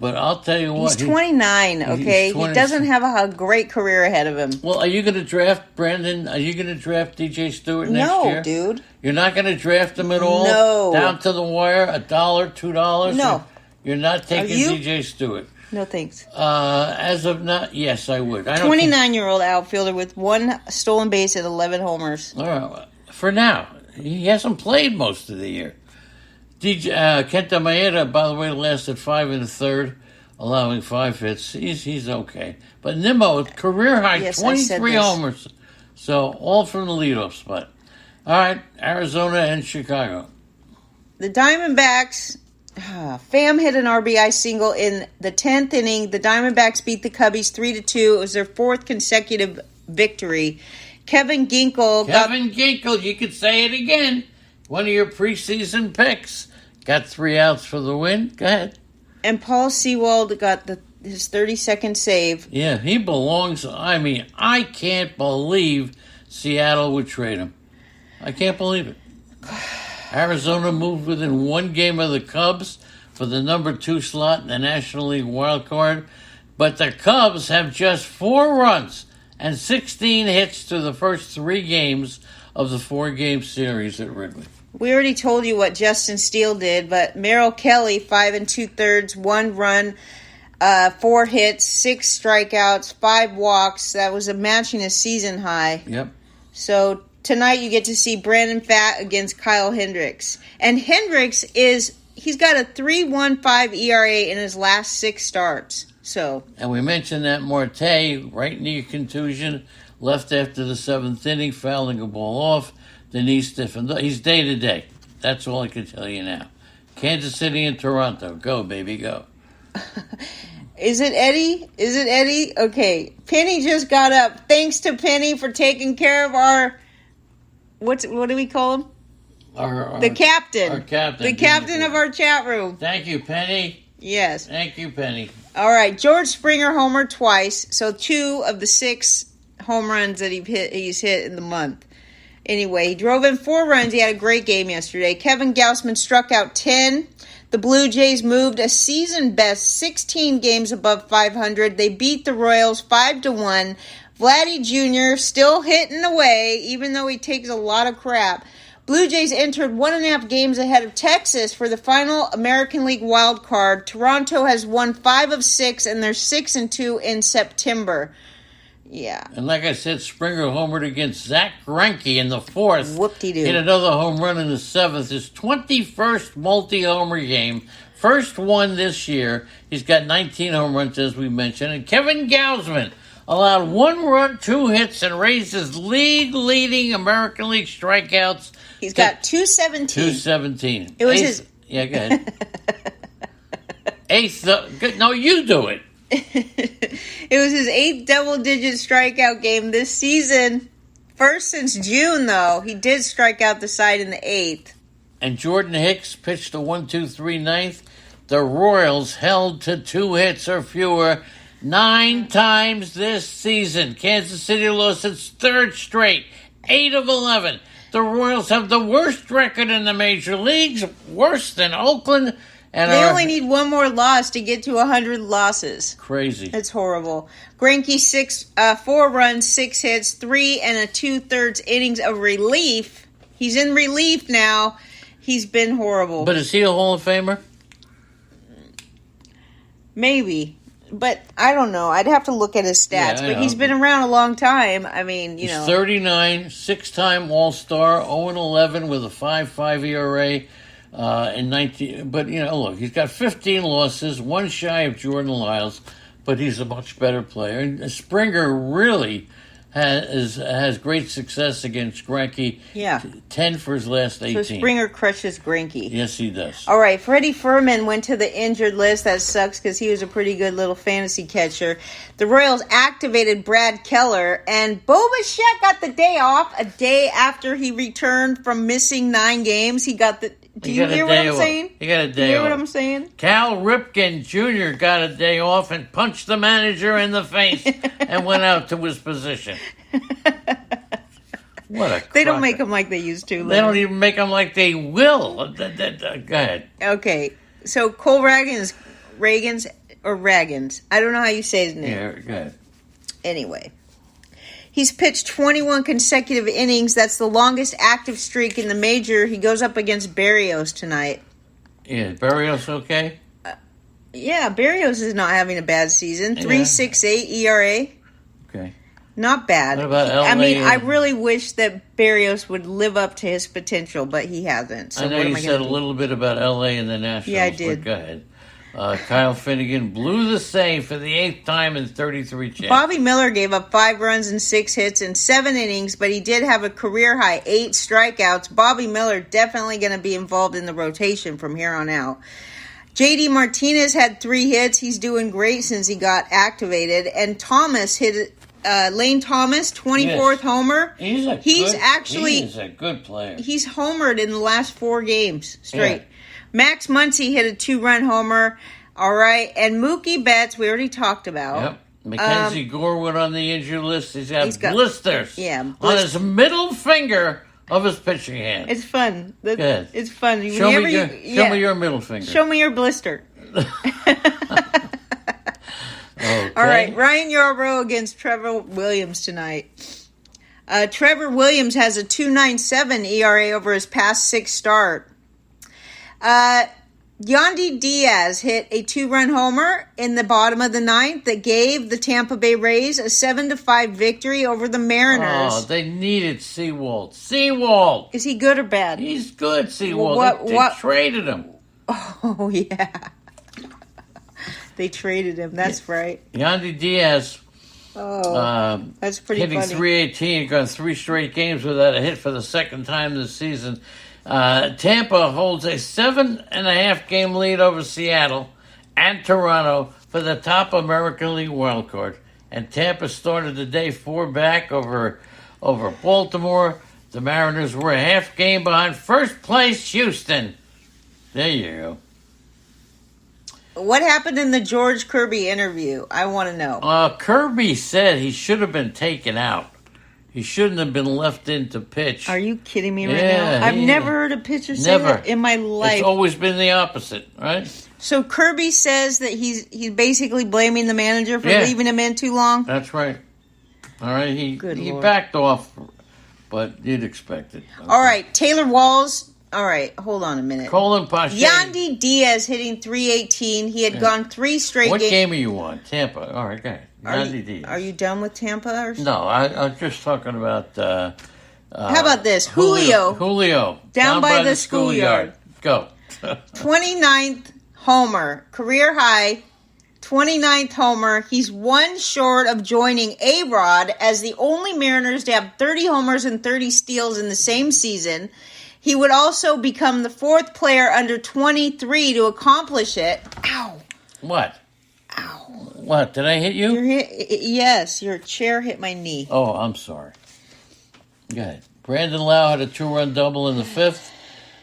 B: I'll tell you what.
A: He's 29. Okay, he doesn't have a great career ahead of him.
B: Well, are you going to draft Brandon? Are you going to draft DJ Stewart next year?
A: No, dude.
B: You're not going to draft him at all.
A: No.
B: Down to the wire, $1, $2.
A: No.
B: You're not taking DJ Stewart.
A: No thanks.
B: As of now, yes, I would.
A: 29-year-old outfielder with 1 stolen base and 11 homers.
B: All right. For now, he hasn't played most of the year. Kenta Maeda, by the way, lasted 5 1/3, allowing 5 hits. He's okay. But Nimmo, career high, 23 homers. So all from the leadoff spot. All right, Arizona and Chicago.
A: The Diamondbacks. Pham hit an RBI single in the 10th inning. The Diamondbacks beat the Cubbies 3-2. It was their 4th consecutive victory. Kevin Ginkel,
B: you could say it again. One of your preseason picks. Got 3 outs for the win. Go ahead.
A: And Paul Sewald got his 32nd save.
B: Yeah, he belongs. I mean, I can't believe Seattle would trade him. I can't believe it. Arizona moved within 1 game of the Cubs for the number 2 slot in the National League wild card. But the Cubs have just 4 runs and 16 hits through the first 3 games of the 4-game series at Wrigley.
A: We already told you what Justin Steele did, but Merrill Kelly, 5 2/3, 1 run, 4 hits, 6 strikeouts, 5 walks. That was matching a season high.
B: Yep.
A: So tonight you get to see Brandon Pfaadt against Kyle Hendricks. And Hendricks he's got a 3.15 ERA in his last 6 starts.
B: And we mentioned that Marte, right knee contusion, left after the 7th inning, fouling a ball off. The knee stiffened. He's day to day. That's all I can tell you now. Kansas City and Toronto. Go, baby, go.
A: Is it Eddie? Okay. Penny just got up. Thanks to Penny for taking care of our... What do we call him? The captain.
B: Our captain.
A: The captain of our chat room.
B: Thank you, Penny.
A: Yes.
B: Thank you, Penny.
A: All right. George Springer homered twice, so 2 of the 6 home runs that he's hit in the month. Anyway, he drove in 4 runs. He had a great game yesterday. Kevin Gausman struck out 10. The Blue Jays moved a season-best 16 games above 500. They beat the Royals 5-1. Vladdy Jr. still hitting away, even though he takes a lot of crap. Blue Jays entered 1.5 games ahead of Texas for the final American League wild card. Toronto has won 5 of 6, and they're 6-2 in September. Yeah.
B: And like I said, Springer homered against Zach Greinke in the 4th.
A: Whoop-de-doo.
B: Hit another home run in the 7th. His 21st multi-homer game. First one this year. He's got 19 home runs, as we mentioned. And Kevin Gausman allowed 1 run, 2 hits, and raised his league-leading American League strikeouts.
A: He's got 217.
B: 217.
A: It was his...
B: Yeah, go ahead. Good. No, you do it.
A: It was his 8th double-digit strikeout game this season. First since June, though. He did strike out the side in the 8th.
B: And Jordan Hicks pitched a 1-2-3 ninth. The Royals held to 2 hits or fewer 9 times this season. Kansas City lost its 3rd straight, 8 of 11. The Royals have the worst record in the major leagues, worse than Oakland. And
A: they only need 1 more loss to get to 100 losses.
B: Crazy.
A: It's horrible. Greinke, 4 runs, 6 hits, 3 and 2/3 innings of relief. He's in relief now. He's been horrible.
B: But is he a Hall of Famer?
A: Maybe. But I don't know. I'd have to look at his stats.
B: Yeah,
A: but he's been around a long time. I mean,
B: he's 39, 6-time All-Star, 0-11 with a 5.5 ERA. In 19, but look, he's got 15 losses, 1 shy of Jordan Lyles, but he's a much better player. And Springer really has great success against Greinke.
A: Yeah,
B: 10 for his last 18.
A: So Springer crushes Greinke.
B: Yes, he does.
A: All right, Freddie Furman went to the injured list. That sucks because he was a pretty good little fantasy catcher. The Royals activated Brad Keller, and Bo Bichette got the day off. A day after he returned from missing 9 games, he got the. Do you hear what I'm saying?
B: He got a day off.
A: Do you hear what I'm saying?
B: Cal Ripken Jr. got a day off and punched the manager in the face and went out to his position. What a
A: They don't make them like they used to.
B: They don't even make them like they will. Go ahead.
A: Okay, so Cole Ragans, I don't know how you say his name.
B: Yeah, go ahead.
A: Anyway. He's pitched 21 consecutive innings. That's the longest active streak in the major. He goes up against Berrios tonight.
B: Yeah, Berrios okay?
A: Yeah, Berrios is not having a bad season. 3.68 ERA.
B: Okay.
A: Not bad.
B: What about LA?
A: I mean, I really wish that Berrios would live up to his potential, but he hasn't. So
B: I know you said a little bit about LA and the Nationals.
A: Yeah, I did.
B: But go ahead. Kyle Finnegan blew the save for the 8th time in 33 chances.
A: Bobby Miller gave up 5 runs and 6 hits in 7 innings, but he did have a career-high 8 strikeouts. Bobby Miller definitely going to be involved in the rotation from here on out. J.D. Martinez had 3 hits. He's doing great since he got activated. And Thomas hit Lane Thomas, 24th homer.
B: He's a good player.
A: He's homered in the last 4 games straight. Yeah. Max Muncy hit a 2-run homer. All right. And Mookie Betts, we already talked about.
B: Yep. Mackenzie Gorwood on the injured list. He's got blisters on his middle finger of his pitching hand.
A: It's fun.
B: Good.
A: It's fun.
B: Show me your middle finger.
A: Show me your blister.
B: Okay.
A: All right. Ryan Yarbrough against Trevor Williams tonight. Trevor Williams has a 2.97 ERA over his past 6 starts. Yandy Diaz hit a 2-run homer in the bottom of the 9th that gave the Tampa Bay Rays a 7-5 victory over the Mariners.
B: Oh, they needed Seawald. Seawald!
A: Is he good or bad?
B: He's good, Seawald. They traded him.
A: Oh, yeah. They traded him. That's right.
B: Yandy Diaz.
A: That's pretty
B: hitting
A: funny.
B: .318, gone 3 straight games without a hit for the 2nd time this season. Tampa holds a 7.5 game lead over Seattle and Toronto for the top American League wildcard. And Tampa started the day 4 back over Baltimore. The Mariners were a half game behind first place Houston. There you go.
A: What happened in the George Kirby interview? I want to know.
B: Kirby said he should have been taken out. He shouldn't have been left in to pitch.
A: Are you kidding me right now? I've never heard a pitcher say that in my life.
B: It's always been the opposite, right?
A: So Kirby says that he's basically blaming the manager for leaving him in too long?
B: That's right. All right, he backed off, but you'd expect it. Okay.
A: All right, Taylor Walls. All right, hold on a minute.
B: Colin Pache.
A: Yandy Diaz hitting .318. He had gone 3 straight games.
B: What game are you on? Tampa. All right, go ahead. Yandy Diaz.
A: Are you done with Tampa?
B: No, I was just talking about...
A: how about this? Julio. Down by the schoolyard.
B: Go.
A: 29th homer. Career high. 29th homer. He's one short of joining A-Rod as the only Mariners to have 30 homers and 30 steals in the same season. He would also become the 4th player under 23 to accomplish it. Ow.
B: What?
A: Ow.
B: What? Did I hit you?
A: Yes, your chair hit my knee.
B: Oh, I'm sorry. Go ahead. Brandon Lau had a 2-run double in the 5th.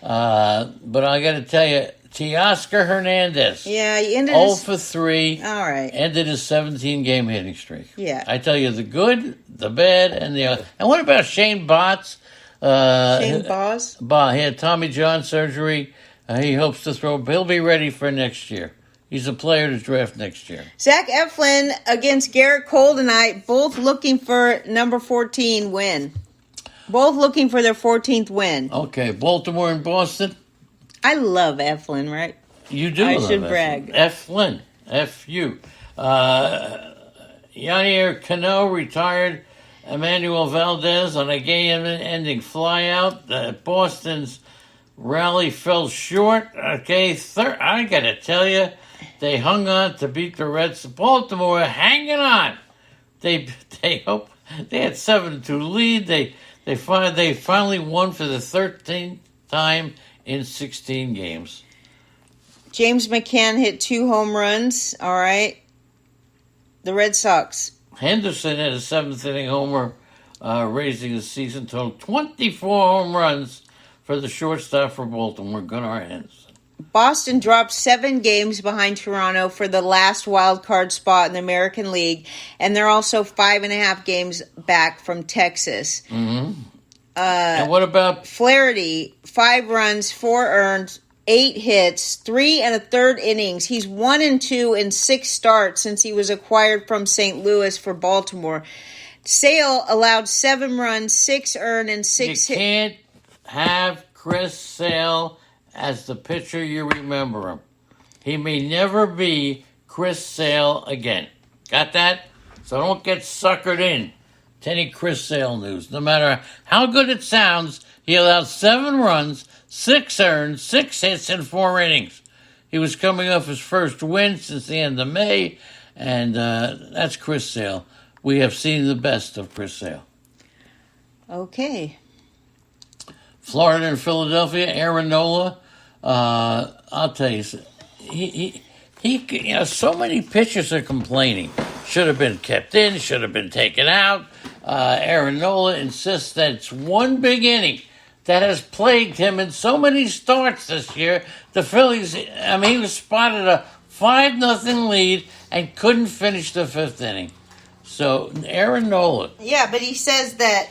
B: But I got to tell you, Teoscar Hernandez.
A: Yeah, he ended
B: 0 for 3.
A: All right.
B: Ended his 17-game hitting streak.
A: Yeah.
B: I tell you, the good, the bad, and the other. And what about Shane Botts?
A: Shane Boz?
B: He had Tommy John surgery. He hopes to throw. He'll be ready for next year. He's a player to draft next year.
A: Zach Eflin against Garrett Cole tonight, both looking for number 14 win. Both looking for their 14th win.
B: Okay, Baltimore and Boston.
A: I love Eflin, right?
B: You do.
A: I should brag.
B: Eflin. F-U. Yanier Cano retired Emmanuel Valdez on a game-ending flyout. Boston's rally fell short. Okay, I got to tell you, they hung on to beat the Reds. Baltimore hanging on. They hope they had 7-2 lead. They finally won for the 13th time in 16 games.
A: James McCann hit 2 home runs. All right. The Red Sox.
B: Henderson had a 7th-inning homer, raising the season total 24 home runs for the shortstop for Baltimore, Gunnar Henderson.
A: Boston dropped 7 games behind Toronto for the last wild card spot in the American League, and they're also 5.5 games back from Texas.
B: Mm-hmm. And what about
A: Flaherty? 5 runs, 4 earned, 8 hits, 3 1/3 innings. He's 1-2 in 6 starts since he was acquired from St. Louis for Baltimore. Sale allowed 7 runs, 6 earned, and 6 hits.
B: You can't have Chris Sale as the pitcher you remember him. He may never be Chris Sale again. Got that? So don't get suckered in to any Chris Sale news. No matter how good it sounds, he allowed 7 runs, 6 earned, 6 hits, and 4 innings. He was coming off his first win since the end of May, and that's Chris Sale. We have seen the best of Chris Sale.
A: Okay.
B: Florida and Philadelphia, Aaron Nola. I'll tell you, so many pitchers are complaining. Should have been kept in, should have been taken out. Aaron Nola insists that it's one big inning that has plagued him in so many starts this year. The Phillies, he was spotted a 5-0 lead and couldn't finish the 5th inning. So, Aaron Nola.
A: Yeah, but he says that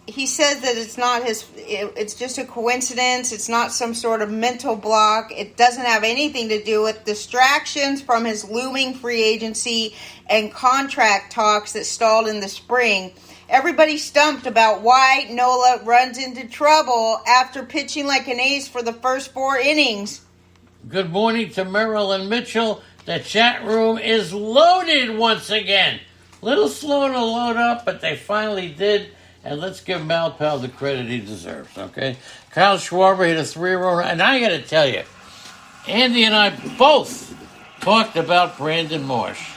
A: it's not it's just a coincidence. It's not some sort of mental block. It doesn't have anything to do with distractions from his looming free agency and contract talks that stalled in the spring. Everybody's stumped about why Nola runs into trouble after pitching like an ace for the first 4 innings.
B: Good morning to Marilyn Mitchell. The chat room is loaded once again. Little slow to load up, but they finally did. And let's give Malpal the credit he deserves, okay? Kyle Schwarber hit a 3-run. And I got to tell you, Andy and I both talked about Brandon Marsh,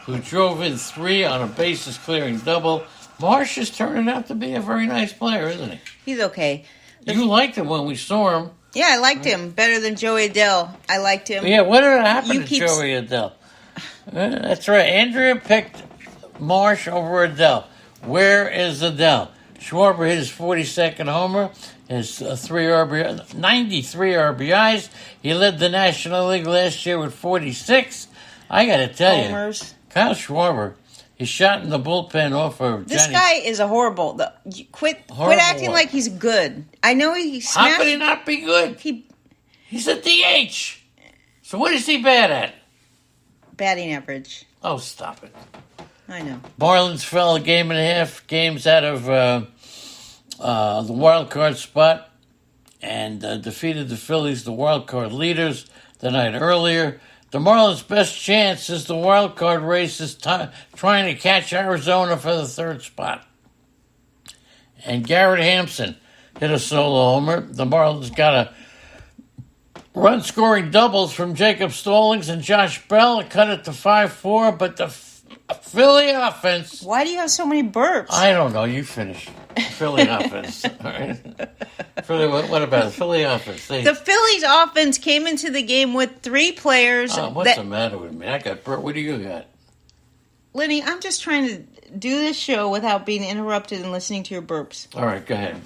B: who drove in 3 on a bases-clearing double. Marsh is turning out to be a very nice player, isn't he?
A: He's okay.
B: You liked him when we saw him.
A: Yeah, I liked him better than Joey Adele. I liked him.
B: Yeah, what happened to Joey Adele? That's right. Andrea picked Marsh over Adele. Where is Adele? Schwarber hit his 42nd homer, his 93 RBIs. He led the National League last year with 46. I got to tell
A: Homers.
B: you, Kyle Schwarber, he shot in the bullpen off of
A: This
B: Johnny.
A: guy is a horrible. Quit acting like he's good. I know he smashed.
B: How could he not be good? He's a DH. So what is he bad at?
A: Batting average.
B: Oh, stop it.
A: I know.
B: Marlins fell a game and a half games out of the wild card spot and defeated the Phillies, the wild card leaders, the night earlier. The Marlins' best chance is the wild card race is trying to catch Arizona for the third spot. And Garrett Hampson hit a solo homer. The Marlins got a run-scoring doubles from Jacob Stallings and Josh Bell. It cut it to 5-4, but the Philly offense...
A: Why do you have so many burps?
B: I don't know. You finish. Philly offense. All right. Philly, what about the Philly offense?
A: The Phillies offense came into the game with 3 players.
B: What's the matter with me? I got burp. What do you got?
A: Lenny, I'm just trying to do this show without being interrupted and listening to your burps.
B: All right, go ahead.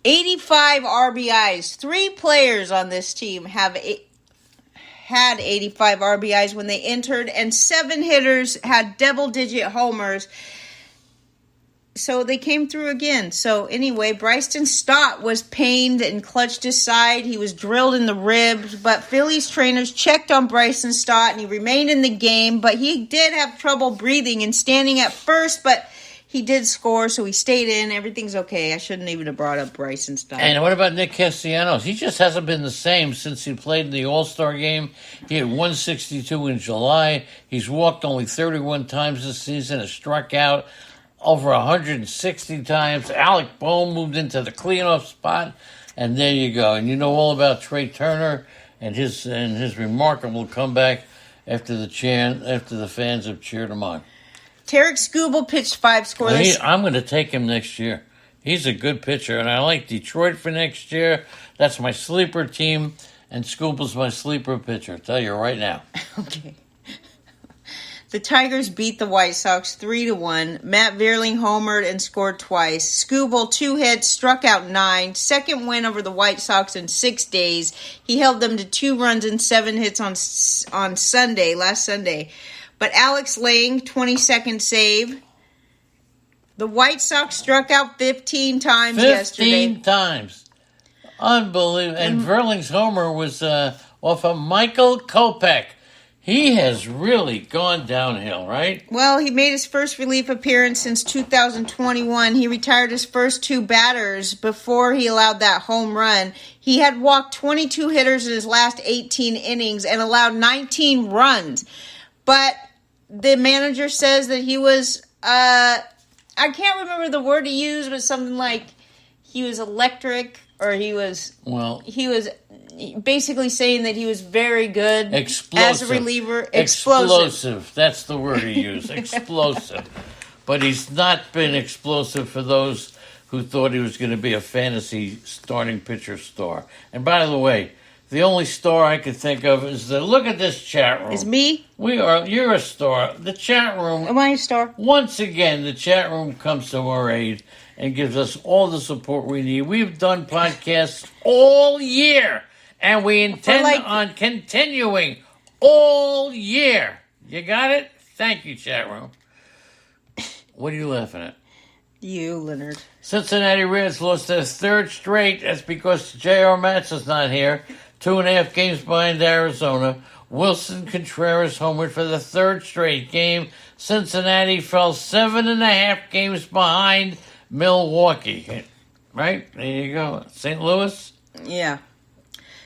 A: 85 RBIs. 3 players on this team had 85 RBIs when they entered, and 7 hitters had double-digit homers. So they came through again. So anyway, Bryson Stott was pained and clutched his side. He was drilled in the ribs, but Phillies trainers checked on Bryson Stott, and he remained in the game. But he did have trouble breathing and standing at first, but he did score, so he stayed in. Everything's okay. I shouldn't even have brought up Bryson Stott.
B: And what about Nick Castellanos? He just hasn't been the same since he played in the All-Star game. He had 162 in July. He's walked only 31 times this season, has struck out over 160 times. Alec Bohm moved into the cleanoff spot, and there you go. And you know all about Trey Turner and his remarkable comeback after the fans have cheered him on.
A: Tarek Skubal pitched 5 scoreless.
B: I'm going to take him next year. He's a good pitcher, and I like Detroit for next year. That's my sleeper team, and Skubal's my sleeper pitcher. I'll tell you right now.
A: Okay. The Tigers beat the White Sox 3-1. Matt Vierling homered and scored twice. Skubal 2 hits, struck out 9. Second win over the White Sox in 6 days. He held them to 2 runs and 7 hits on Sunday, last Sunday. But Alex Lang, 22nd save. The White Sox struck out 15 times yesterday.
B: 15 times. Unbelievable. And Verling's homer was off of Michael Kopech. He has really gone downhill, right?
A: Well, he made his first relief appearance since 2021. He retired his first 2 batters before he allowed that home run. He had walked 22 hitters in his last 18 innings and allowed 19 runs. But the manager says that he was, I can't remember the word he used, but something like he was electric, or he was basically saying that he was very good as a reliever.
B: Explosive. That's the word he used. Explosive. But he's not been explosive for those who thought he was going to be a fantasy starting pitcher star. And by the way, the only star I could think of is look at this chat room.
A: Is me?
B: You're a star. The chat room.
A: Am I a star?
B: Once again, the chat room comes to our aid and gives us all the support we need. We've done podcasts all year, and we intend on continuing all year. You got it? Thank you, chat room. What are you laughing at?
A: You, Leonard.
B: Cincinnati Reds lost their 3rd straight. That's because J.R. Matz's not here. 2.5 games behind Arizona. Wilson Contreras homered for the 3rd straight game. Cincinnati fell 7.5 games behind Milwaukee. Right? There you go. St. Louis?
A: Yeah.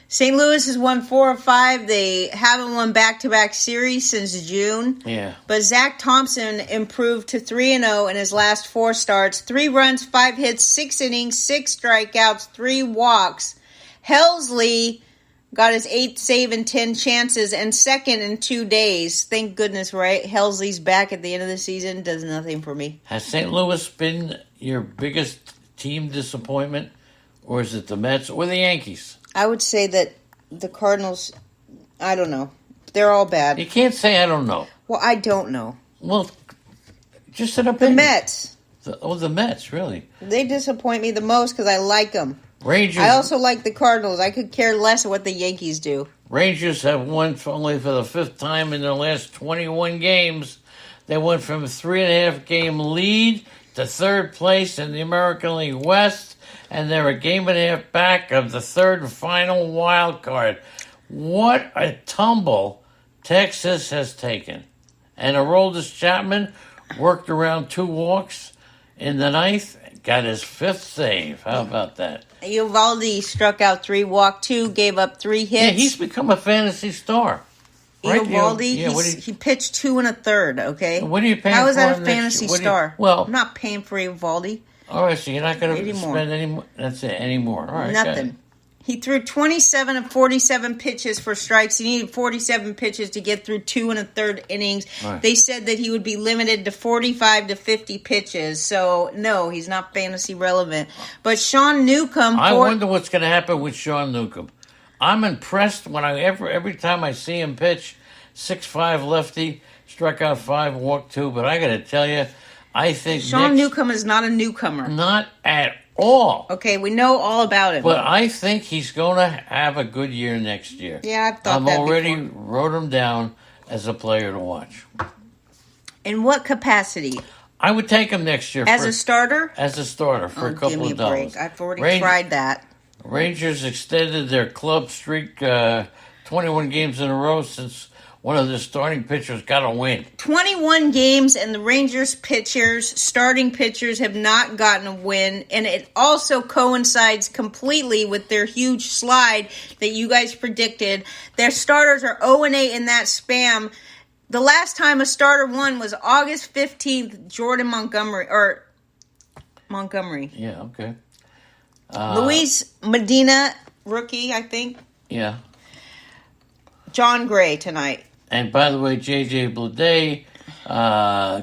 A: St. Louis has won 4 of 5. They haven't won back-to-back series since June.
B: Yeah.
A: But Zach Thompson improved to 3-0 in his last 4 starts. 3 runs, 5 hits, 6 innings, 6 strikeouts, 3 walks. Helsley got his 8th save in 10 chances and 2nd in 2 days. Thank goodness, right? Helsley's back at the end of the season. Does nothing for me.
B: Has St. Louis been your biggest team disappointment? Or is it the Mets or the Yankees?
A: I would say that the Cardinals, I don't know. They're all bad.
B: You can't say I don't know.
A: Well, I don't know.
B: Well, Just an
A: The
B: opinion.
A: Mets.
B: The Mets, really.
A: They disappoint me the most because I like them.
B: Rangers.
A: I also like the Cardinals. I could care less what the Yankees do.
B: Rangers have won only for the 5th time in their last 21 games. They went from a 3.5 game lead to 3rd place in the American League West, and they're a game and a half back of the 3rd and final wild card. What a tumble Texas has taken. And Aroldis Chapman worked around 2 walks in the 9th, got his 5th save. How about that?
A: Eovaldi struck out 3, walked 2, gave up 3 hits.
B: Yeah, he's become a fantasy star. Right?
A: Eovaldi, he pitched 2 1/3, okay?
B: What are you paying for?
A: How is that a
B: him
A: fantasy
B: next year?
A: star?
B: Well,
A: I'm not paying for Eovaldi.
B: all right, so you're not going to
A: Anymore.
B: spend any more. That's it, anymore. All right,
A: Nothing. He threw 27 of 47 pitches for strikes. He needed 47 pitches to get through 2 1/3 innings.
B: Right.
A: They said that he would be limited to 45 to 50 pitches. So, no, he's not fantasy relevant. But Sean Newcomb...
B: I wonder what's going to happen with Sean Newcomb. I'm impressed when every time I see him pitch. 6'5" lefty, struck out 5, walked 2. But I got to tell you, I think
A: Sean Newcomb is not a newcomer.
B: Not at all.
A: Okay, we know all about him.
B: But I think he's going to have a good year next year.
A: Yeah, I've thought
B: I'm
A: that
B: already
A: before.
B: wrote him down as a player to watch.
A: In what capacity?
B: I would take him next year
A: As a starter?
B: As a starter for a couple
A: give me
B: of
A: a break.
B: dollars.
A: I've already tried that.
B: Rangers extended their club streak 21 games in a row since one of their starting pitchers got a win.
A: 21 games, and the Rangers starting pitchers, have not gotten a win, and it also coincides completely with their huge slide that you guys predicted. Their starters are 0-8 in that spam. The last time a starter won was August 15th, Jordan Montgomery.
B: Yeah, okay.
A: Luis Medina, rookie, I think.
B: Yeah.
A: John Gray tonight.
B: And by the way, J.J. Bleday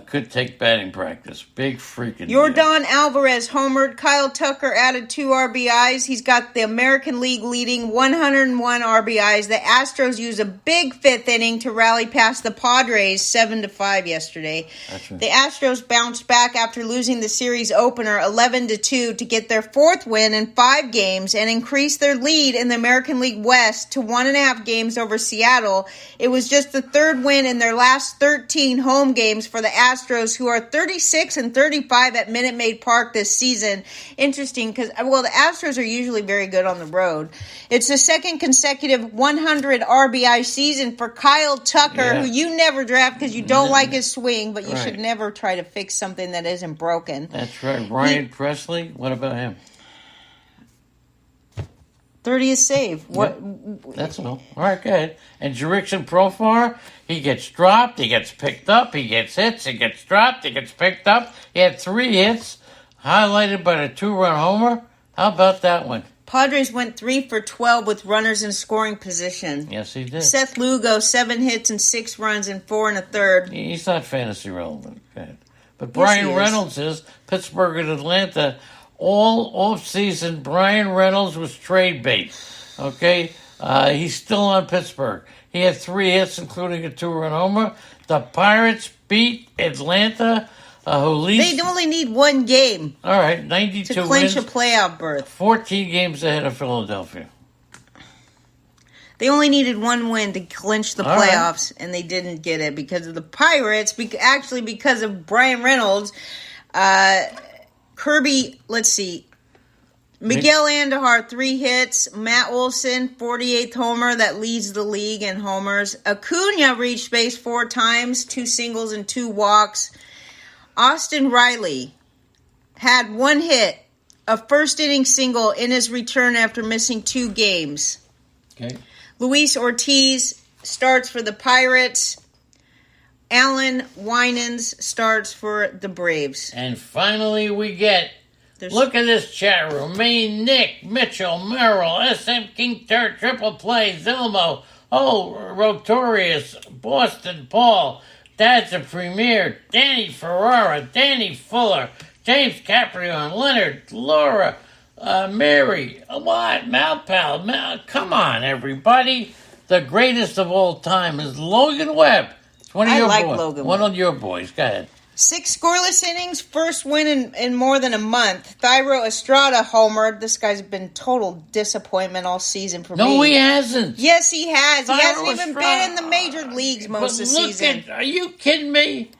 B: could take batting practice. Big freaking deal.
A: Yordan Alvarez homered. Kyle Tucker added 2 RBIs. He's got the American League leading 101 RBIs. The Astros used a big 5th inning to rally past the Padres 7-5 yesterday.
B: That's right.
A: The Astros bounced back after losing the series opener 11-2 to get their 4th win in 5 games and increase their lead in the American League West to 1.5 games over Seattle. It was just the 3rd win in their last 13 home games for the Astros, who are 36-35 at Minute Maid Park this season. Interesting because, well, the Astros are usually very good on the road. It's the 2nd consecutive 100 RBI season for Kyle Tucker, who you never draft because you don't like his swing, but you should never try to fix something that isn't broken.
B: That's right. Ryan Presley, what about him?
A: 30th save. What?
B: Yep. That's all. All right, go ahead. And Jurickson Profar, he gets dropped, he gets picked up, he gets hits, he gets dropped, he gets picked up. He had 3 hits, highlighted by the 2-run homer. How about that one?
A: Padres went 3 for 12 with runners in scoring position.
B: Yes, he did.
A: Seth Lugo, 7 hits and 6 runs in 4 1/3.
B: He's not fantasy relevant. Go ahead. But Brian Reynolds is. Pittsburgh and Atlanta. All off-season, Brian Reynolds was trade bait. Okay? He's still on Pittsburgh. He had 3 hits, including a 2-run homer. The Pirates beat Atlanta, who leads...
A: They only need 1 game.
B: All right, 92
A: to clinch
B: wins,
A: a playoff berth.
B: 14 games ahead of Philadelphia.
A: They only needed 1 win to clinch the
B: All right.
A: playoffs, and they didn't get it because of the Pirates. Actually, because of Brian Reynolds. Kirby, let's see. Miguel Andujar, 3 hits. Matt Olson, 48th homer. That leads the league in homers. Acuna reached base 4 times, 2 singles and 2 walks. Austin Riley had 1 hit, a first-inning single in his return after missing 2 games.
B: Okay.
A: Luis Ortiz starts for the Pirates. Alan Winans starts for the Braves.
B: And finally we get... Look at this chat room. Me, Nick, Mitchell, Merrill, SM King Turd, Triple Play, Zilmo, Rotorius, Boston Paul, Dad's a Premier, Danny Ferrara, Danny Fuller, James Caprion, Leonard, Laura, Mary, what? Malpal, come on, everybody. The greatest of all time is Logan Webb. It's one of your boys.
A: Logan
B: One
A: Webb.
B: of your boys. Go ahead.
A: 6 scoreless innings, first win in more than a month. Thairo Estrada homered. This guy's been total disappointment all season for me.
B: No, he hasn't.
A: Yes, he has. He hasn't
B: Thairo
A: even
B: Estrada.
A: been in the major leagues most of the season.
B: Are you kidding me?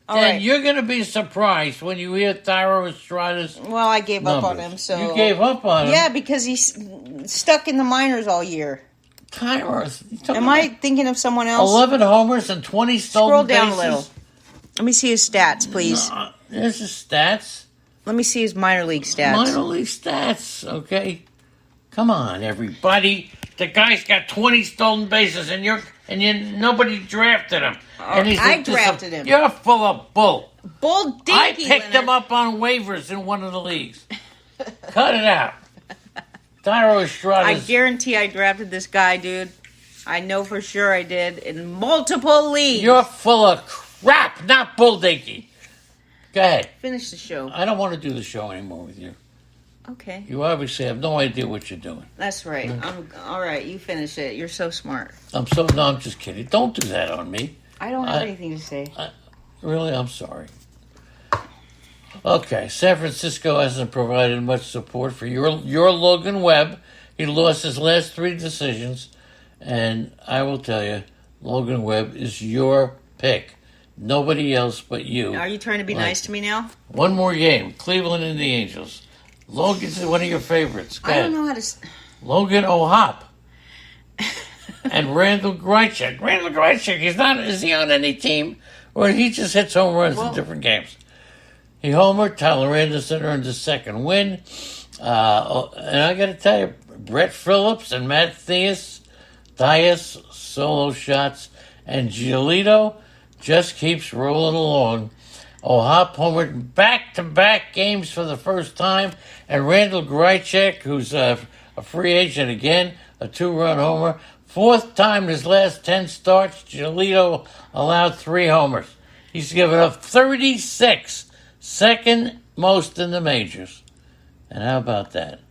A: All
B: Then
A: right.
B: you're going to be surprised when you hear Thairo Estrada's
A: Well, I gave up on
B: numbers.
A: him. So
B: You gave up on him?
A: Yeah, because he's stuck in the minors all year.
B: Thairo.
A: Am I thinking of someone else?
B: 11 homers and 20 stolen
A: Scroll down
B: bases?
A: a little. Let me see his stats, please.
B: There's his stats.
A: Let me see his minor league stats.
B: Minor league stats, okay? Come on, everybody. The guy's got 20 stolen bases, and nobody drafted him. And he's
A: I drafted him.
B: You're full of bull.
A: Bull dinky,
B: I picked
A: Leonard.
B: him up on waivers in one of the leagues. Cut it out. Thairo Estrada.
A: I guarantee I drafted this guy, dude. I know for sure I did in multiple leagues.
B: You're full of crap, not bull dinky. Go ahead.
A: Finish the show.
B: I don't want to do the show anymore with you.
A: Okay.
B: You obviously have no idea what you're doing.
A: That's right. All right, you finish it. You're so smart.
B: I'm just kidding. Don't do that on me.
A: I don't have anything to say.
B: Really, I'm sorry. Okay, San Francisco hasn't provided much support for your Logan Webb. He lost his last 3 decisions, and I will tell you, Logan Webb is your pick. Nobody else but you.
A: Are you trying to be nice to me now?
B: One more game, Cleveland and the Angels. Logan's one of your favorites. Go
A: I
B: ahead.
A: don't know how to...
B: Logan O'Hop. And Randall Grichuk. Randall Grichuk, is he on any team? Or he just hits home runs in different games? He homered. Tyler Anderson earned his second win. And I got to tell you, Brett Phillips and Matt Diaz solo shots. And Giolito just keeps rolling along. O'Hop homered back-to-back games for the first time. And Randall Grichuk, who's a free agent again, a 2-run homer. 4th time in his last 10 starts, Giolito allowed 3 homers. He's given up 36, second most in the majors. And how about that?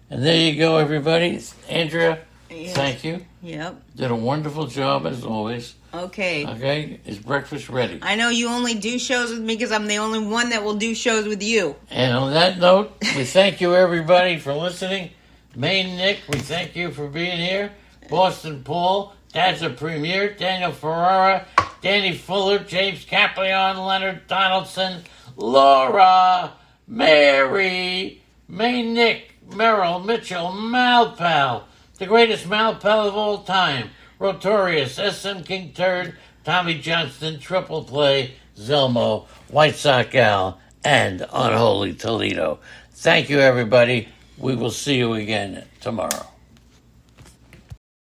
B: And there you go, everybody. Andrea, thank you.
A: Yep.
B: Did a wonderful job, as always.
A: Okay.
B: Okay? Is breakfast ready?
A: I know you only do shows with me because I'm the only one that will do shows with you.
B: And on that note, we thank you, everybody, for listening. Maine Nick, we thank you for being here. Boston Paul, Dad's a Premier, Daniel Ferrara, Danny Fuller, James Caplion, Leonard Donaldson, Laura, Mary, Maine Nick, Merrill, Mitchell, Malpal, the greatest Malpal of all time, Rotorius, SM King Turd, Tommy Johnston, Triple Play, Zelmo, White Sox Al, and Unholy Toledo. Thank you, everybody. We will see you again tomorrow.